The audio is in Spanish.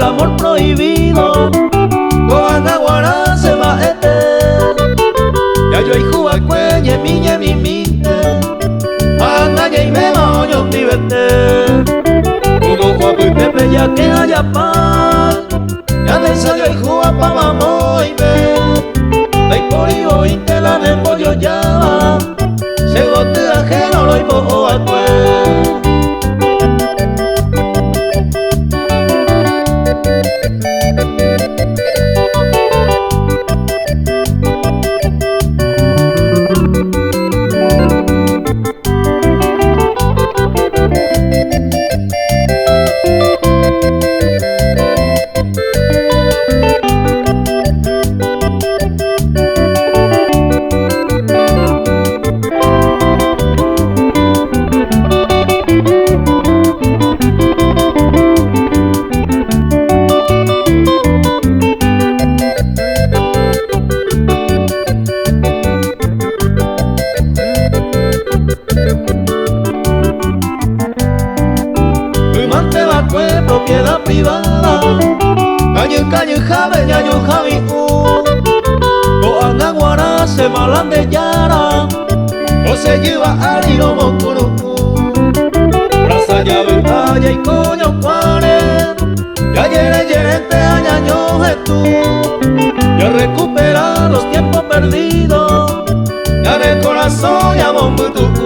amor prohibido. Goanaguara se va ya yo hijo a cuelle miñe mi mite. Anaye y me moño mi vete. Uno guapo ya que haya paz. Ya de esa yo hijo a pa mamó y ve. Ve por hijo y te la nembo yo ya. Se gote ajeno lo ibo a cue. Propiedad privada, calle jave, ñaño javi Goanaguara se malan de yara, no se lleva a río mocuru. Plaza llave, calle y coño cuare, ya yere te añaño tú. Ya recupera los tiempos perdidos, ya en el corazón ya bombo tú.